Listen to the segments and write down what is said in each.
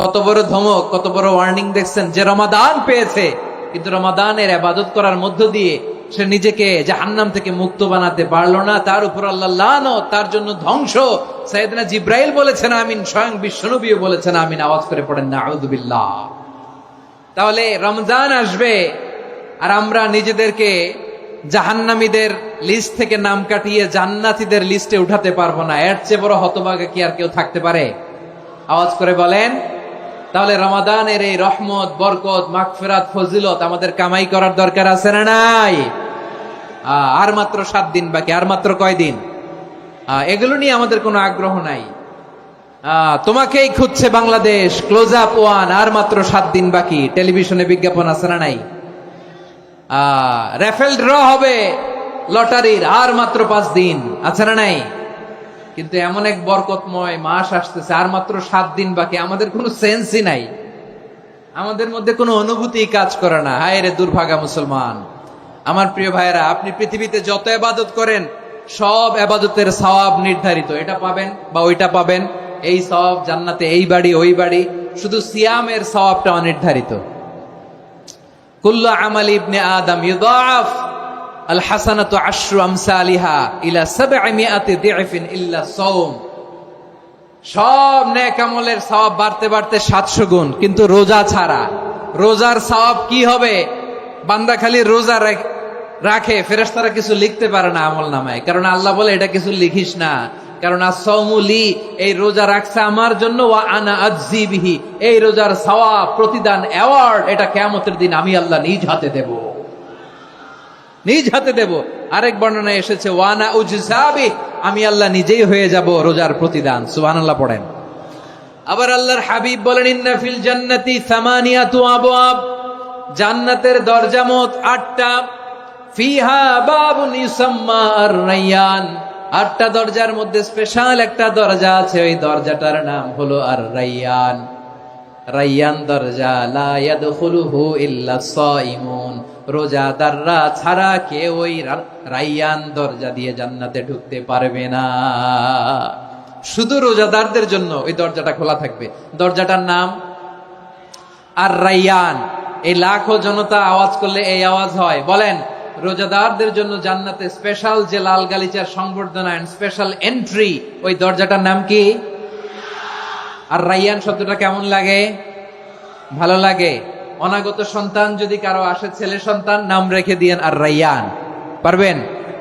কত বড় ধমক, কত বড় ওয়ার্নিং দেখছেন, যে রমাদান পেয়েছে কিন্তু রমাদানের ইবাদত করার মধ্য দিয়ে সে নিজেকে জাহান্নাম থেকে মুক্ত বানাতে পারলো না, তার উপর আল্লাহ লানত, তার জন্য ধ্বংস। সাইয়েদনা জিব্রাইল বলেছেন আমিন, স্বয়ং বিশ্বনবীও বলেছেন আমিন। আওয়াজ করে পড়েন নাউযু বিল্লাহ। তাহলে রমজান আসবে আর আমরা নিজেদেরকে জাহান্নামীদের লিস্ট থেকে নাম কাটিয়ে জান্নাতীদের লিস্টে উঠাতে পারবো না। এর চেয়ে বড় হতভাগা কি আর কেউ থাকতে পারে? আওয়াজ করে বলেন। তাহলে রমাদানের এই রহমত, বরকত, মাগফিরাত, ফজিলত আমাদের কামাই করার দরকার আছে না নাই? আর মাত্র 7 দিন বাকি। আর মাত্র কয় দিন? এগুলো নিয়ে আমাদের কোনো আগ্রহ নাই। তোমাকেই খুঁজছে বাংলাদেশ, ক্লোজ আপ ওয়ান, আর মাত্র 7 দিন বাকি। টেলিভিশনে বিজ্ঞাপন আছে না নাই? রেফেল ড্র হবে লটারির, আর মাত্র 5 দিন, আছে না নাই? কিন্তু এমন এক বরকতময় মাস আসতেছে, আর মাত্র 7 দিন বাকি। আমাদের কোনো সেন্সই নাই, আমাদের মধ্যে কোনো অনুভূতি কাজ করে না। হায় রে দুর্ভাগা মুসলমান। আমার প্রিয় ভাইয়েরা, আপনি পৃথিবীতে যত ইবাদত করেন সব ইবাদতের সওয়াব নির্ধারিত। এটা পাবেন বা ওইটা পাবেন, এই সওয়াব জান্নাতে, এই বাড়ি ওই বাড়ি। শুধু সিয়ামের সওয়াবটা অনির্ধারিত। কুল্লু আমালি ইবনে আদম ইউদাফ আল হাসানাতু আশরু আমসালিহা ইলা 700 দি'ফিন ইল্লা সাওম। সব নেক আমলের সওয়াব বাড়তে বাড়তে 700 গুণ, কিন্তু রোজা ছাড়া। রোজার সওয়াব কি হবে? বান্দা খালি রোজা রাখে, ফেরেশতারা কিছু লিখতে পারে না আমল নামায়, কারণ আল্লাহ বলে এটা কিছু লিখিস না, কারণ as-সাওমু লি, এই রোজা রাখছে আমার জন্য, ওয়া আনা আজজি বিহি, এই রোজার সওয়াব, প্রতিদান, অ্যাওয়ার্ড এটা কিয়ামতের দিন আমি আল্লাহ নিজ হাতে দেব, নিজ হাতে দেব। আরেক বর্ণনায় এসেছে ওয়ানা উজজাবি, আমি আল্লাহ নিজেই হয়ে যাব রোজার প্রতিদান। সুবহানাল্লাহ পড়েন। আবার আল্লাহর হাবিব বলেন ইন্না ফিল জান্নাতি সামানিয়াতু আবওয়াব, জান্নাতের দরজা মোট 8টা। ফিহা বাবুন ইউসাম্মা আর-রায়্যান, 8টা দরজার মধ্যে স্পেশাল একটা দরজা আছে, ওই দরজাটার নাম হলো আর-রায়্যান। রায়্যান দরজা, লা ইয়াদখুলুহু ইল্লা সাইমুন, রোজাদাররা ছাড়া কেউ ওই রায়্যান দরজা দিয়ে জান্নাতে ঢুকতে পারবে না। শুধু রোজাদারদের জন্য ওই দরজাটা খোলা থাকবে। দরজাটার নাম আর-রায়্যান। এই লাখো জনতা আওয়াজ করলে এই আওয়াজ হয়। বলেন, রোজাদারদের জন্য জান্নাতে স্পেশাল যে লাল গালিচার সংবর্ধনা এন্ড স্পেশাল এন্ট্রি, ওই দরজাটার নাম কি? আর রায়্যান শব্দটা কেমন লাগে? ভালো লাগে। অনাগত সন্তান যদি কারো আসে, ছেলে সন্তান, নাম রেখে দিয়েন আর রায়্যান। পারবেন?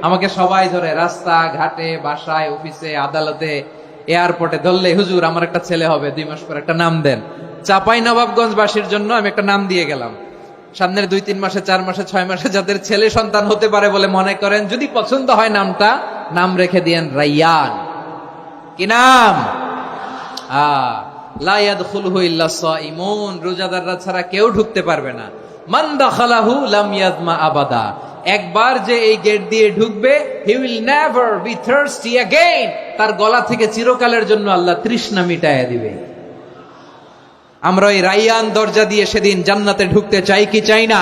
আমাকে সবাই ধরে রাস্তা ঘাটে, বাসায়, অফিসে, আদালতে, এয়ারপোর্টে ধরলে, হুজুর আমার একটা ছেলে হবে 2 মাস পর, একটা নাম দেন। চাপাই নবাবগঞ্জবাসীর জন্য আমি একটা নাম দিয়ে গেলাম। সামনের 2-3 মাসে, 4 মাসে, 6 মাসে যাদের ছেলে সন্তান হতে পারে বলে মনে করেন, যদি পছন্দ হয় নামটা, নাম রেখে দিয়েন রায়্যান। কি নাম? লা ইয়াদখুলুহু ইল্লা সাইমুন, রোজাদাররা ছাড়া কেউ ঢুকতে পারবে না। মান দাখালাহু লাম ইয়াজমা আবাদা, একবার যে এই গেট দিয়ে ঢুকবে, he will never be thirsty again, তার গলা থেকে চিরকালের জন্য আল্লাহ তৃষ্ণা মিটায়া দিবে। আমরা ওই রায়্যান দরজা দিয়ে সেদিন জান্নাতে ঢুকতে চাই কি চাই না?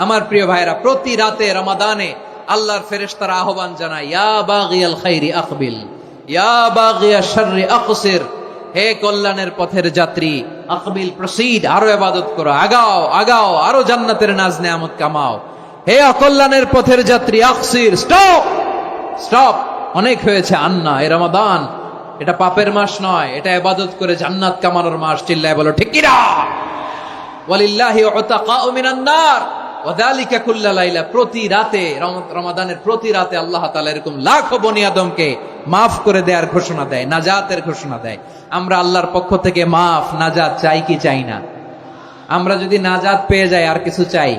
আমার প্রিয় ভাইরা, প্রতি রাতে রমাদানে আল্লাহর ফেরেশতারা আহ্বান জানায়, ইয়া বাগিয়াল খাইরি আকবিল, ইয়া বাগিয়াশ শাররি আকসির, হে কল্যাণের পথের যাত্রী, আকবিল, প্রসিড, আরো ইবাদত করো, আগাও আগাও, আরো জান্নাতের নাজ নেয়ামত কামাও। হে অকল্যাণের পথের যাত্রী, আকসির, স্টপ স্টপ, অনেক হয়েছে। আন্না, এ রমাদান এটা পাপের মাস নয়, এটা ইবাদত করে জান্নাত কামানোর মাস। চিল্লায় বলো ঠিক কি না? ওয়ালিল্লাহি উতাকাউ মিনান নার ওয়া যালিকা কুল্লা লাইলা, প্রতি রাতে, রমাদানের প্রতি রাতে আল্লাহ তাআলা এরকম লাখো বনি আদমকে মাফ করে দেওয়ার ঘোষণা দেয়, নাজাতের ঘোষণা দেয়। আমরা আল্লাহর পক্ষ থেকে মাফ, নাজাত চাই কি চাই না? আমরা যদি নাজাত পেয়ে যাই আর কিছু চাই?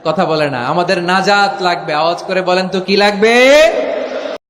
কথা বলে না। আমাদের নাজাত লাগবে। আওয়াজ করে বলেন তো কি লাগবে?